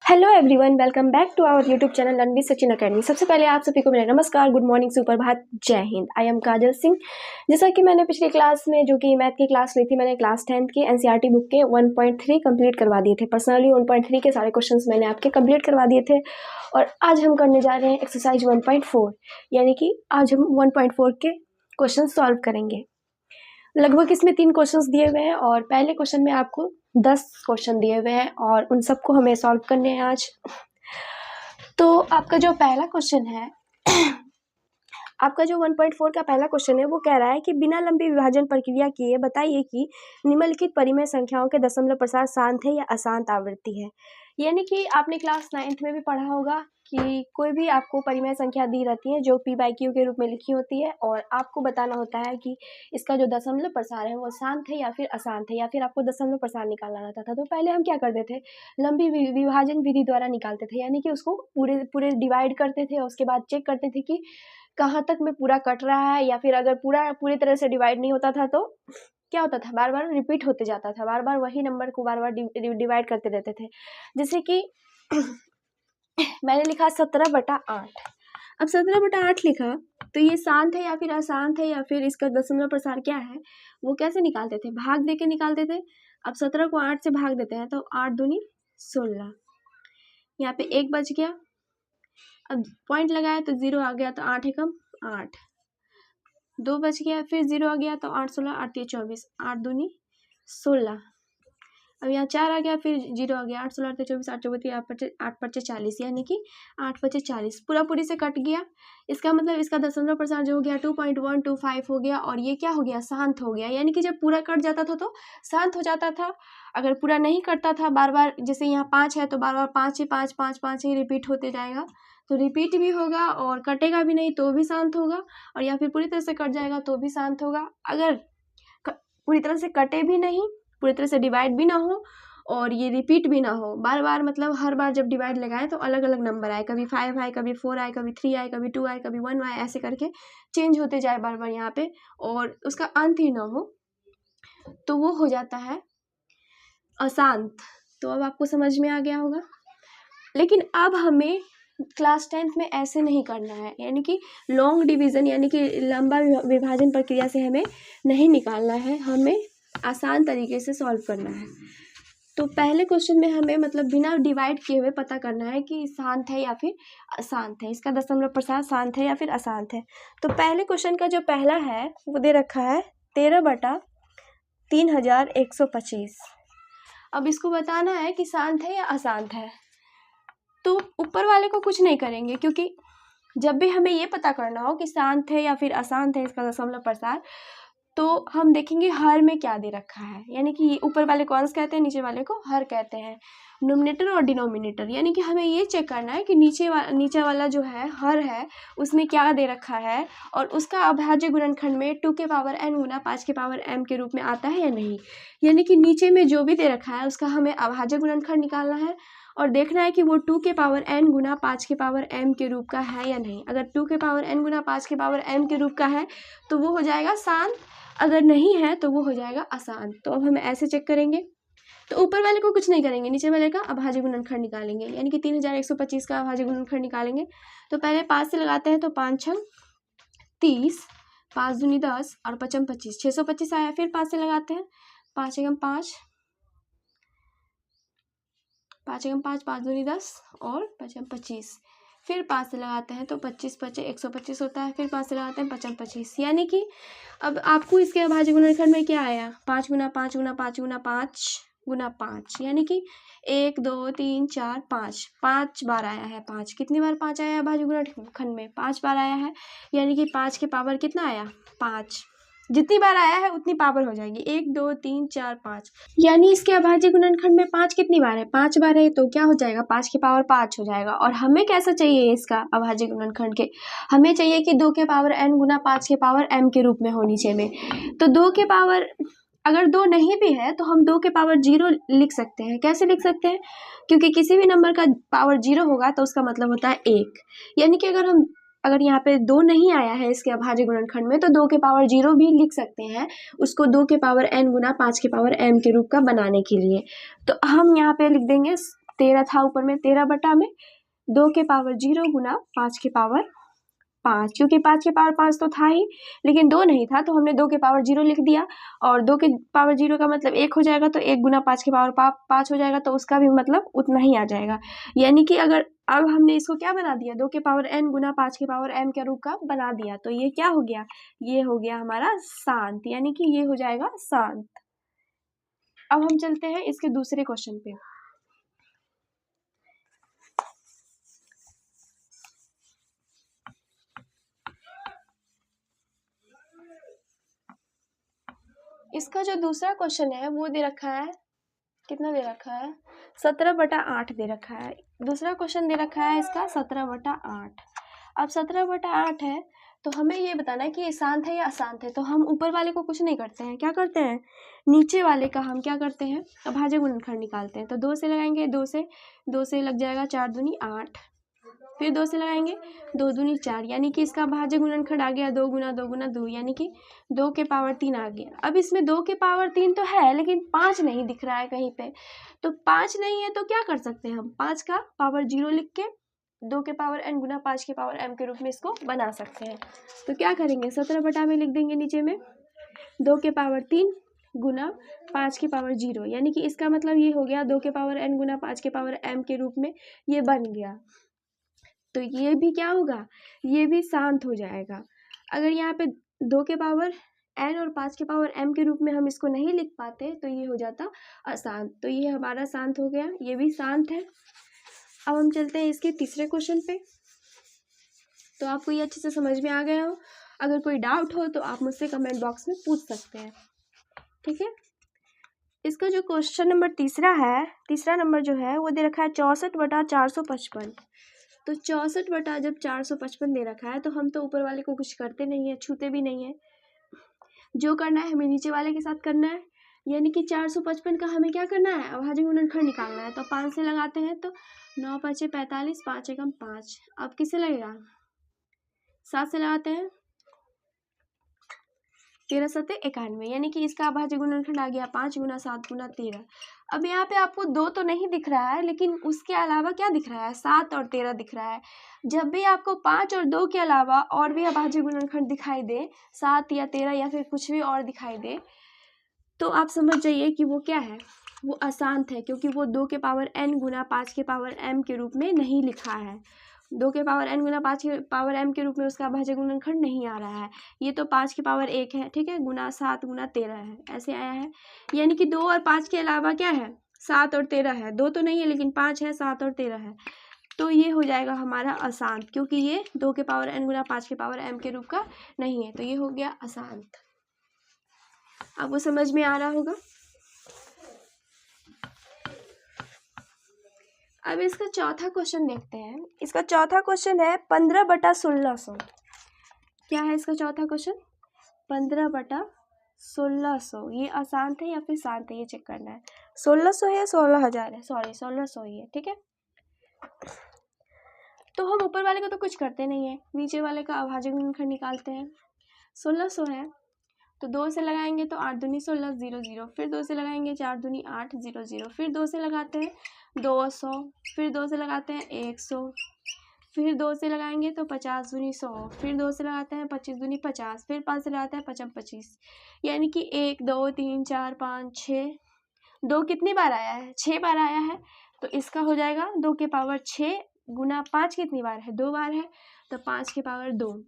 Hello everyone, welcome back to our YouTube channel learn with Sachin Academy. सबसे पहले आप सभी को मेरा नमस्कार, गुड मॉर्निंग, सुप्रभात, जय हिंद। आई एम काजल सिंह। जैसा कि मैंने पिछली क्लास में जो कि मैथ की क्लास ली थी, मैंने क्लास 10th की एनसीईआरटी बुक के 1.3 कंप्लीट करवा दिए थे। पर्सनली 1.3 के सारे क्वेश्चंस मैंने आपके कंप्लीट करवा दिए थे और आज हम करने जा रहे हैं एक्सरसाइज 1.4, यानी कि आज हम 1.4 के क्वेश्चन सॉल्व करेंगे। लगभग इसमें 3 क्वेश्चंस दिए हुए हैं और पहले क्वेश्चन में आपको 10 क्वेश्चन दिए हुए हैं और उन सबको हमें सॉल्व करने हैं आज। तो आपका जो पहला क्वेश्चन है आपका जो 1.4 का पहला क्वेश्चन है वो कह रहा है कि बिना लंबी विभाजन प्रक्रिया किए बताइए कि निम्नलिखित परिमेय संख्याओं के दशमलव प्रसार शांत है या अशांत आवृत्ति है। यानी कि आपने क्लास 9th में भी पढ़ा होगा कि कोई भी आपको परिमेय संख्या दी रहती है जो p/q के रूप में लिखी होती है और आपको बताना होता है कि इसका जो दशमलव प्रसार है वो शांत है या फिर अशांत है, या फिर आपको दशमलव प्रसार निकालना रहता था। तो पहले हम क्या करते थे, लंबी विभाजन विधि द्वारा निकालते थे, यानी कि उसको पूरे डिवाइड करते थे और उसके बाद चेक करते थे कि कहाँ तक में पूरा कट रहा है, या फिर अगर पूरी तरह से डिवाइड नहीं होता था तो क्या होता था, बार बार रिपीट होते जाता था, बार बार वही नंबर को बार बार डिवाइड करते रहते थे। जैसे कि मैंने लिखा 17/8। अब 17/8 लिखा तो ये शांत है या फिर अशांत है, या फिर इसका दशमलव प्रसार क्या है, वो कैसे निकालते थे, भाग दे के निकालते थे। अब 17 को 8 से भाग देते हैं तो 8 दूनी 16, यहाँ पे 1 बच गया। अब पॉइंट लगाया तो 0 आ गया, तो 8 एकम 8, 2 बच गया, फिर 0 आ गया तो 8 16 8 3 24, 8 दूनी 16। अब यहाँ 4 आ गया, फिर 0 आ गया, 8 16 8 24 8 चौबीस 8 पच्चे 40, यानी कि 8 पच्चे 40 पूरी से कट गया। इसका मतलब इसका दशमलव प्रसार जो हो गया 2.125 हो गया और ये क्या हो गया, शांत हो गया। यानी कि जब पूरा कट जाता था तो शांत हो जाता था, अगर पूरा नहीं कटता था, बार बार जैसे यहाँ 5 है तो बार बार 5 ही 5 5 5 ही रिपीट होते जाएगा, तो रिपीट भी होगा और कटेगा भी नहीं तो भी शांत होगा, और या फिर पूरी तरह से कट जाएगा तो भी शांत होगा। अगर पूरी तरह से कटे भी नहीं, पूरी तरह से डिवाइड भी ना हो और ये रिपीट भी ना हो, बार बार मतलब हर बार जब डिवाइड लगाए तो अलग अलग नंबर आए, कभी 5 आए, कभी 4 आए, कभी 3 आए, कभी 2 आए, कभी 1 आए, ऐसे करके चेंज होते जाए बार बार यहाँ पे और उसका अंत ही ना हो, तो वो हो जाता है अशांत। तो अब आपको समझ में आ गया होगा। लेकिन अब हमें क्लास 10th में ऐसे नहीं करना है, यानी कि लॉन्ग डिवीज़न यानी कि लंबा विभाजन प्रक्रिया से हमें नहीं निकालना है, हमें आसान तरीके से सॉल्व करना है। तो पहले क्वेश्चन में हमें मतलब बिना डिवाइड किए हुए पता करना है कि शांत है या फिर अशांत है, इसका दशमलव प्रसार शांत है या फिर अशांत है। तो पहले क्वेश्चन का जो पहला है वो दे रखा है 13/3125। अब इसको बताना है कि शांत है या अशांत है। तो ऊपर वाले को कुछ नहीं करेंगे, क्योंकि जब भी हमें ये पता करना हो कि शांत है या फिर अशांत है इसका दशमलव प्रसार, तो हम देखेंगे हर में क्या दे रखा है, यानी कि ऊपर वाले को अंश कहते हैं, नीचे वाले को हर कहते हैं, नोमिनेटर और डिनोमिनेटर। यानी कि हमें ये चेक करना है कि नीचे वाला जो है हर है उसमें क्या दे रखा है और उसका अभाज्य गुणनखंड में 2 के पावर n गुना 5 के पावर m के रूप में आता है या नहीं। यानी कि नीचे में जो भी दे रखा है उसका हमें अभाज्य गुणनखंड निकालना है और देखना है कि वो 2 के पावर n गुना 5 के पावर m के रूप का है या नहीं। अगर 2 के पावर n गुना 5 के पावर m के रूप का है तो वो हो जाएगा शांत, अगर नहीं है तो वो हो जाएगा अशांत। तो अब हम ऐसे चेक करेंगे, तो ऊपर वाले को कुछ नहीं करेंगे, नीचे वाले का अभाज्य गुणनखंड निकालेंगे, यानी कि 3125 का अभाज्य गुणनखंड निकालेंगे। तो पहले 5 से लगाते हैं, तो 5 छंग 30, 5 दूनी 10 और 5 25, 625 आया। फिर 5 से लगाते हैं, 5 एकम 5, 5 एकम 5, 5 दूनी 10 और 5 25। फिर 5 से लगाते हैं तो 25 पचे 125 होता है। फिर 5 से लगाते हैं 5 25, यानी कि अब आपको इसके अभाज्य गुणनखंड में क्या आया, 5 गुना 5 गुना 5 गुना 5 गुना 5, यानी कि 1 2 3 4 5, 5 बार आया है। 5 कितनी बार 5 आया है अभाज्य गुणनखंड में, 5 बार आया है, यानी कि 5 के पावर कितना आया, 5। जितनी बार आया है उतनी पावर हो जाएगी, 1 2 3 4 5, यानी इसके अभाज्य गुणनखंड में 5 कितनी बार है, 5 बार है, तो क्या हो जाएगा, 5 के पावर 5 हो जाएगा। और हमें कैसा चाहिए इसका अभाज्य गुणनखंड के, हमें चाहिए कि 2 के पावर n गुना 5 के पावर m के रूप में हो नीचे में। तो 2 के पावर अगर 2 नहीं भी है तो हम 2 के पावर 0 लिख सकते हैं। कैसे लिख सकते हैं, क्योंकि किसी भी नंबर का पावर 0 होगा तो उसका मतलब होता है 1, यानी कि अगर यहाँ पे 2 नहीं आया है इसके अभाज्य गुणनखंड में तो 2 के पावर 0 भी लिख सकते हैं, उसको 2 के पावर n गुना 5 के पावर m के रूप का बनाने के लिए। तो हम यहाँ पे लिख देंगे 13 था ऊपर में, 13 बटा में 2 के पावर 0 गुना 5 के पावर 5, क्योंकि 5 के पावर 5 तो था ही लेकिन 2 नहीं था, तो हमने 2 के पावर 0 लिख दिया। और 2 के पावर 0 का मतलब 1 हो जाएगा, तो 1 गुना 5 के पावर 5 हो जाएगा, तो उसका भी मतलब उतना ही आ जाएगा। यानी कि अगर अब हमने इसको क्या बना दिया, 2 के पावर n गुना 5 के पावर m के रूप का बना दिया, तो ये क्या हो गया, ये हो गया हमारा शांत, यानी कि ये हो जाएगा शांत। अब हम चलते हैं इसके दूसरे क्वेश्चन पे। इसका जो दूसरा क्वेश्चन है वो दे रखा है, कितना दे रखा है, 17/8 दे रखा है। दूसरा क्वेश्चन दे रखा है इसका 17/8। अब 17/8 है तो हमें ये बताना है कि ये शांत है या अशांत है। तो हम ऊपर वाले को कुछ नहीं करते हैं, क्या करते हैं, नीचे वाले का हम क्या करते हैं, अभाज्य गुणनखंड निकालते हैं। तो 2 से लगाएंगे, 2 से लग जाएगा 4 दूनी 8, फिर 2 से लगाएंगे 2 दूनी 4, यानी कि इसका भाज्य गुणनखंड आ गया 2 गुना 2 गुना 2, यानी कि 2 के पावर 3 आ गया। अब इसमें 2 के पावर 3 तो है लेकिन 5 नहीं दिख रहा है कहीं पे, तो 5 नहीं है तो क्या कर सकते हैं हम, 5 का पावर 0 लिख के 2 के पावर n गुना 5 के पावर m के रूप में इसको बना सकते हैं। तो क्या करेंगे, 17 बटा में लिख देंगे नीचे में 2 के पावर 3 गुना 5 के पावर 0, यानी कि इसका मतलब ये हो गया 2 के पावर n गुना 5 के पावर m के रूप में ये बन गया। तो ये भी क्या होगा, ये भी शांत हो जाएगा। अगर यहाँ पे 2 के पावर n और 5 के पावर m के रूप में हम इसको नहीं लिख पाते तो ये हो जाता अशांत। तो ये हमारा शांत हो गया, ये भी शांत है। अब हम चलते हैं इसके तीसरे क्वेश्चन पे। तो आपको ये अच्छे से समझ में आ गया हो, अगर कोई डाउट हो तो आप मुझसे कमेंट बॉक्स में पूछ सकते हैं, ठीक है। इसका जो क्वेश्चन नंबर तीसरा नंबर जो है वो दे रखा है 64/455। तो 64 जब 455 दे रखा है तो हम तो ऊपर वाले को कुछ करते नहीं है, छूते भी नहीं है। जो करना है हमें नीचे वाले के साथ करना है, यानी कि 455 का हमें क्या करना है, अभाज्य गुणनखंड निकालना है। तो 5 से लगाते हैं तो 9 5 45, 5 एकम 5। अब किससे लगेगा, 7 से लगाते हैं 13 7 91, यानी कि इसका अभाज्य गुणनखंड आ गया 5 गुना 7 गुना 13। अब यहाँ पे आपको 2 तो नहीं दिख रहा है लेकिन उसके अलावा क्या दिख रहा है, 7 और 13 दिख रहा है। जब भी आपको 5 और 2 के अलावा और भी अभाज्य गुणनखंड दिखाई दे, 7 या 13 या फिर कुछ भी और दिखाई दे, तो आप समझ जाइए कि वो क्या है, वो अशांत है, क्योंकि वो 2 के पावर n गुना 5 के पावर m के रूप में नहीं लिखा है। 2 के पावर n गुना 5 के पावर m के रूप में उसका अभाज्य गुणनखंड नहीं आ रहा है। ये तो 5 के पावर 1 है, ठीक है, गुना 7 गुना 13 है, ऐसे आया है। यानी कि 2 और 5 के अलावा क्या है, 7 और 13 है। 2 तो नहीं है लेकिन 5 है, 7 और 13 है। तो ये हो जाएगा हमारा अशांत, क्योंकि ये 2 के पावर n गुना 5 के पावर m के रूप का नहीं है, तो ये हो गया अशांत। आपको समझ में आ रहा होगा। अब इसका चौथा क्वेश्चन देखते हैं। इसका चौथा क्वेश्चन है 15/1600। क्या है इसका चौथा क्वेश्चन, 15/1600। ये अशांत है या फिर शांत है, ये चेक करना है। 1600 है या 16,000 है, सॉरी 1600 ही है, ठीक है। तो हम ऊपर वाले को तो कुछ करते नहीं है, नीचे वाले का अभाज्य गुणनखंड निकालते हैं। 1600 है तो 2 से लगाएंगे तो 8 दूनी 16 0 0, फिर 2 से लगाएंगे 4 दूनी 8 0 0, फिर 2 से लगाते हैं 200, फिर 2 से लगाते हैं 100, फिर 2 से लगाएंगे तो 50 दूनी 100, फिर 2 से लगाते हैं 25 दूनी 50, फिर 5 से लगाते हैं 55 25, यानी कि 1 2 3 4 5 6। 2 कितनी बार आया है, 6 बार आया है, तो इसका हो जाएगा 2 के पावर 6 गुना 5 कितनी बार है, 2 बार है, तो 5 के पावर 2।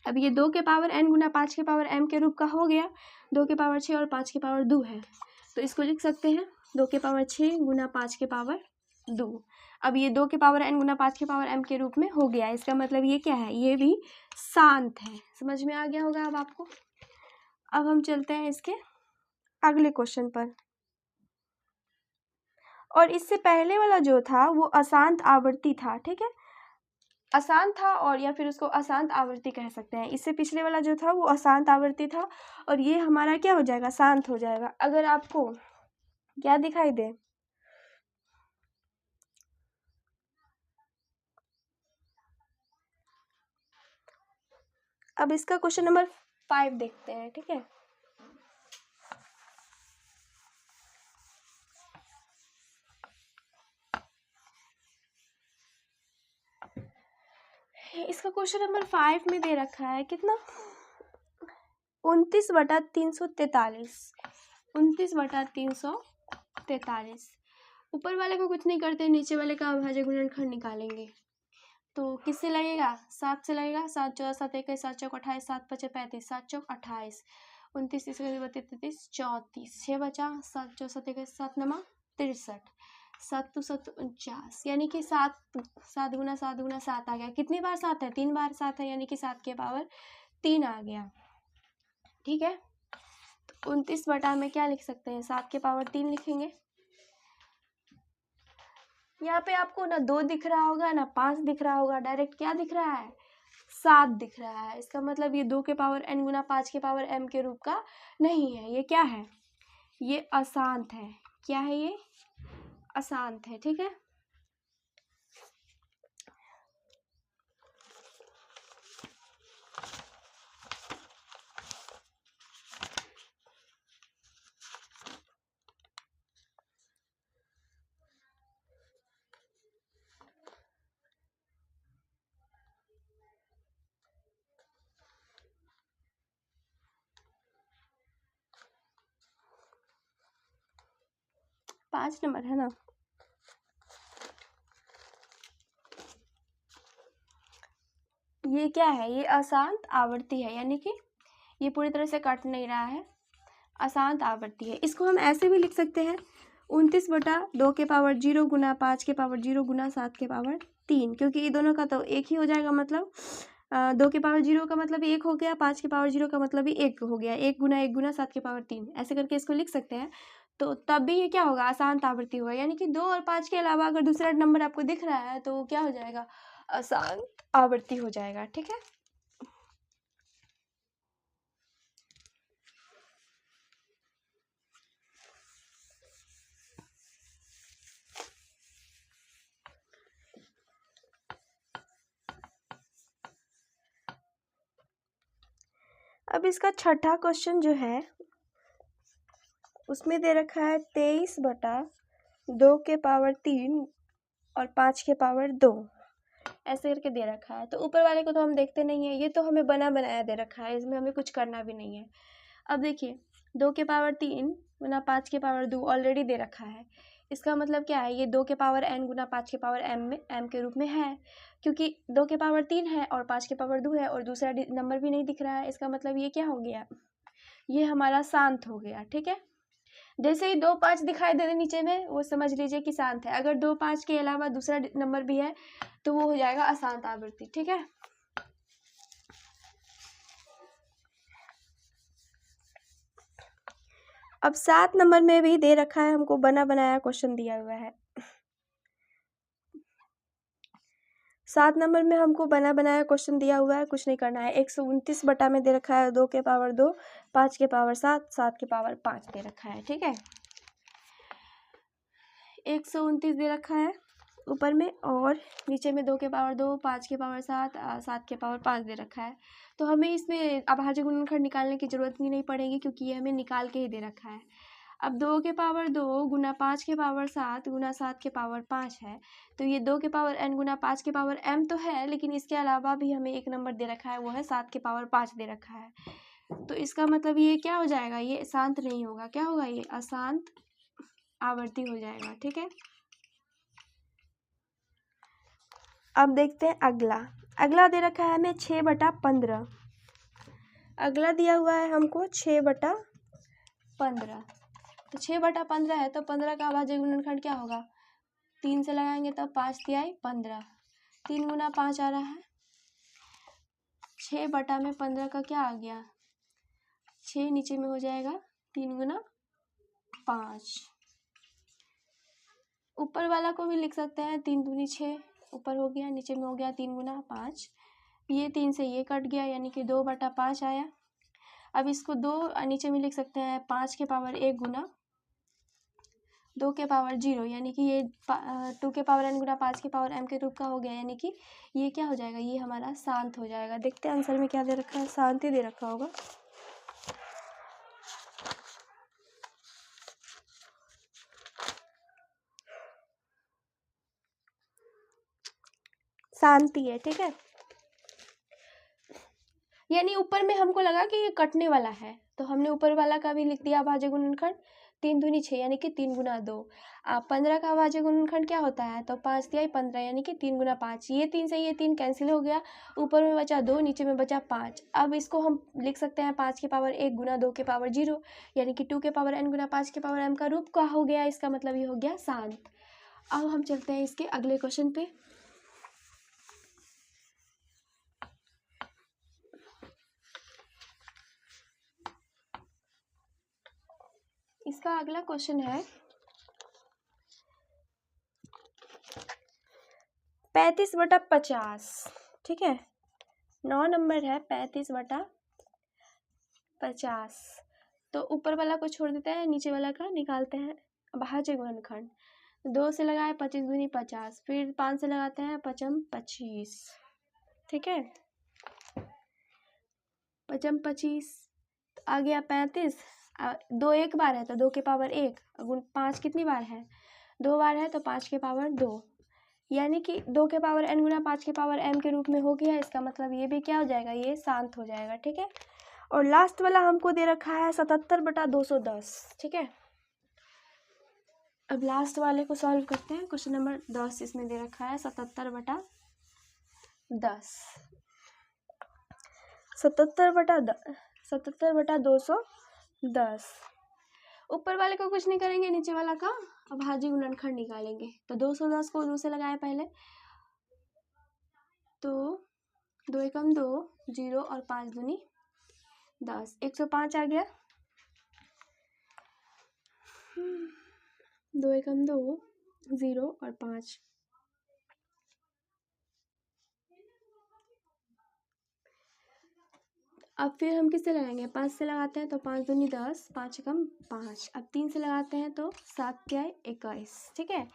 अब ये 2 के पावर n गुना 5 के पावर m के रूप का हो गया, 2 के पावर 6 और 5 के पावर 2 है, तो इसको लिख सकते हैं 2 के पावर 6 गुना 5 के पावर 2। अब ये 2 के पावर n गुना 5 के पावर m के रूप में हो गया, इसका मतलब ये क्या है, ये भी शांत है। समझ में आ गया होगा अब आपको। अब हम चलते हैं इसके अगले क्वेश्चन पर। और इससे पहले वाला जो था वो अशांत आवर्ती था, ठीक है, अशांत था, और या फिर उसको अशांत आवर्ती कह सकते हैं। इससे पिछले वाला जो था वो अशांत आवर्ती था, और ये हमारा क्या हो जाएगा, शांत हो जाएगा। अगर आपको क्या दिखाई दे, अब इसका क्वेश्चन नंबर 5 देखते हैं, ठीक है। इसका क्वेश्चन नंबर 5 में दे रखा है कितना, 29/343, 29/343। ऊपर वाले को कुछ नहीं करते, नीचे वाले का अभाज्य गुणनखंड निकालेंगे। तो किससे लगेगा, 7 से लगेगा। 7 चौदह 7 21 7 चौक 28 7 पचे 35 7 चौक 28 29 30 32 33 34 6 बचा 7 चौदह 7 21 7 नमा 63 7 2 7 49, यानी कि 7 7 गुना 7 गुना 7 आ गया। कितनी बार 7 है, 3 बार 7 है, यानी कि 7 के पावर 3 आ गया। ठीक है, तो 29 बटा में क्या लिख सकते हैं, 7 के पावर 3 लिखेंगे। यहाँ पे आपको ना 2 दिख रहा होगा ना 5 दिख रहा होगा, डायरेक्ट क्या दिख रहा है, 7 दिख रहा है। इसका मतलब ये 2 के पावर n गुना 5 के पावर m के रूप का नहीं है, ये क्या है, ये अशांत है। क्या है ये, अशांत है। ठीक है, पाँच नंबर है ना। ये क्या है, ये अशांत आवर्ती है, यानी कि ये पूरी तरह से कट नहीं रहा है, अशांत आवर्ती है। इसको हम ऐसे भी लिख सकते हैं, 29/2 के पावर 0 गुना 5 के पावर 0 गुना 7 के पावर 3, क्योंकि ये दोनों का तो एक ही हो जाएगा। मतलब 2 के पावर 0 का मतलब 1 हो गया, 5 के पावर 0 का मतलब भी 1 हो गया। 1 गुना 7 के पावर 3, ऐसे करके इसको लिख सकते हैं। तो तब भी ये क्या होगा, अशांत आवृत्ति होगा, यानी कि 2 और 5 के अलावा अगर दूसरा नंबर आपको दिख रहा है तो क्या हो जाएगा, अशांत आवृत्ति हो जाएगा। ठीक है, अब इसका छठा क्वेश्चन जो है उसमें दे रखा है 23/2 के पावर 3 और 5 के पावर 2, ऐसे करके दे रखा है। तो ऊपर वाले को तो हम देखते नहीं है, ये तो हमें बना बनाया दे रखा है, इसमें हमें कुछ करना भी नहीं है। अब देखिए 2 के पावर 3 गुना 5 के पावर 2 ऑलरेडी दे रखा है। इसका मतलब क्या है, ये 2 के पावर n गुना 5 के पावर m के रूप में है, क्योंकि 2 के पावर 3 है और 5 के पावर 2 है और दूसरा नंबर भी नहीं दिख रहा है। इसका मतलब ये क्या हो गया, ये हमारा शांत हो गया। ठीक है, जैसे ही 2 5 दिखाई दे नीचे में, वो समझ लीजिए कि शांत है। अगर 2 5 के अलावा दूसरा नंबर भी है तो वो हो जाएगा अशांत आवृत्ति। ठीक है, अब 7 नंबर में भी दे रखा है, हमको बना बनाया क्वेश्चन दिया हुआ है। 7 नंबर में हमको बना बनाया क्वेश्चन दिया हुआ है, कुछ नहीं करना है। 129 बटा में दे रखा है 2 के पावर 2 5 के पावर 7 7 के पावर 5 दे रखा है। ठीक है, 129 दे रखा है ऊपर में, और नीचे में 2 के पावर 2 5 के पावर 7 7 के पावर 5 दे रखा है। तो हमें इसमें अभाज्य गुणनखंड निकालने की जरूरत भी नहीं पड़ेगी, क्योंकि ये हमें निकाल के ही दे रखा है। अब 2 के पावर 2 गुना 5 के पावर 7 गुना 7 के पावर 5 है, तो ये 2 के पावर n गुना 5 के पावर m तो है, लेकिन इसके अलावा भी हमें एक नंबर दे रखा है, वो है 7 के पावर 5 दे रखा है। तो इसका मतलब ये क्या हो जाएगा, ये शांत नहीं होगा, क्या होगा, ये अशांत आवर्ती हो जाएगा। ठीक है, अब देखते हैं अगला। अगला दे रखा है हमें 6/15। अगला दिया हुआ है हमको 6/15। तो 6/15 है, तो 15 का अभाज्य गुणनखंड क्या होगा, 3 से लगाएंगे तब 5 तिहाई 15, 3 गुना 5 आ रहा है। 6/15 का क्या आ गया, 6 नीचे में हो जाएगा 3 गुना 5। ऊपर वाला को भी लिख सकते हैं, 3 दूनी 6 ऊपर हो गया, नीचे में हो गया 3 गुना 5। ये 3 से ये कट गया, यानी कि 2/5 आया। अब इसको 2 नीचे में लिख सकते हैं 5 के पावर 1 गुना 2 के पावर 0, यानी कि ये 2 के पावर n गुना 5 के पावर m के रूप का हो गया, यानी कि ये क्या हो जाएगा, ये हमारा शांत हो जाएगा। देखते हैं आंसर में क्या दे रखा है, शांति दे रखा होगा। शांति है। ठीक है, यानी ऊपर में हमको लगा कि ये कटने वाला है, तो हमने ऊपर वाला का भी लिख दिया अभाज्य गुणनखंड। 3 दूनी 6 यानी कि 3 गुना 2। 15 का अभाज्य गुणनखंड क्या होता है, तो 5 तिहाई 15 यानी कि 3 गुना 5। ये 3 से ये 3 कैंसिल हो गया, ऊपर में बचा 2, नीचे में बचा 5। अब इसको हम लिख सकते हैं 5 की पावर 1 गुना 2 के पावर 0, यानी कि 2 के पावर n गुना 5 के पावर m का रूप क्या हो गया, इसका मतलब ये हो गया शांत। अब हम चलते हैं इसके अगले क्वेश्चन पे। इसका अगला क्वेश्चन है 35/50। ठीक है, 9 नंबर है 35/50। तो ऊपर वाला को छोड़ देते हैं, नीचे वाला का निकालते हैं अभाज्य गुणनखंड। 2 से लगाए 25 दूनी 50, फिर 5 से लगाते हैं 5m 25। ठीक है, 5m 25 आ गया 35। 2 एक बार है तो 2 के पावर 1 गुण 5 कितनी बार है, 2 बार है तो 5 के पावर 2, यानी कि 2 के पावर n गुना 5 के पावर m के रूप में हो गया। इसका मतलब ये भी क्या हो जाएगा, ये शांत हो जाएगा। ठीक है, और लास्ट वाला हमको दे रखा है 77/210। ठीक है, अब लास्ट वाले को सॉल्व करते हैं। क्वेश्चन नंबर 10 इसमें दे रखा है 77/10। 77/210। ऊपर वाले को कुछ नहीं करेंगे, नीचे वाला का अभाज्य गुणनखंड निकालेंगे। तो 210 को 2 से लगाए पहले, तो 2 एकम 2, 0 और 5 दूनी 10, 105 आ गया। 2 एकम 2, 0 और 5। अब फिर हम किससे लगाएंगे, 5 से लगाते हैं तो 5 दूनी 10, 5 एकम 5। अब 3 से लगाते हैं तो 7 क्या है 21। ठीक है,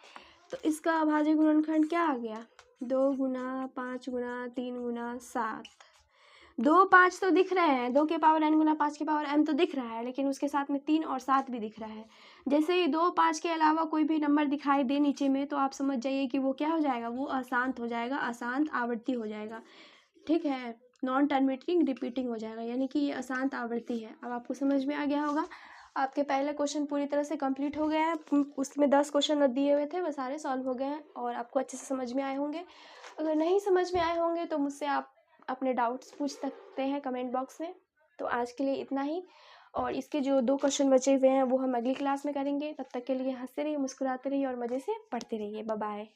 तो इसका अभाज्य गुणनखंड क्या आ गया, 2 गुना 5 गुना 3 गुना 7। 2 5 तो दिख रहे हैं, 2 के पावर n गुना 5 के पावर m तो दिख रहा है, लेकिन उसके साथ में 3 और 7 भी दिख रहा है। जैसे ही 2 5 के अलावा कोई भी नंबर दिखाई दे नीचे में, तो आप समझ जाइए कि वो क्या हो जाएगा, वो अशांत हो जाएगा, अशांत आवर्ती हो जाएगा। ठीक है, नॉन टर्मिनेटिंग रिपीटिंग हो जाएगा, यानी कि ये अशांत आवर्ती है। अब आपको समझ में आ गया होगा। आपके पहले क्वेश्चन पूरी तरह से कंप्लीट हो गया है, उसमें 10 क्वेश्चन दिए हुए थे, वो सारे सॉल्व हो गए हैं और आपको अच्छे से समझ में आए होंगे। अगर नहीं समझ में आए होंगे तो मुझसे आप अपने डाउट्स पूछ सकते हैं कमेंट बॉक्स में। तो आज के लिए इतना ही, और इसके जो 2 क्वेश्चन बचे हुए हैं वो हम अगली क्लास में करेंगे। तब तक के लिए हंसते रहिए, मुस्कुराते रहिए और मज़े से पढ़ते रहिए। Bye bye.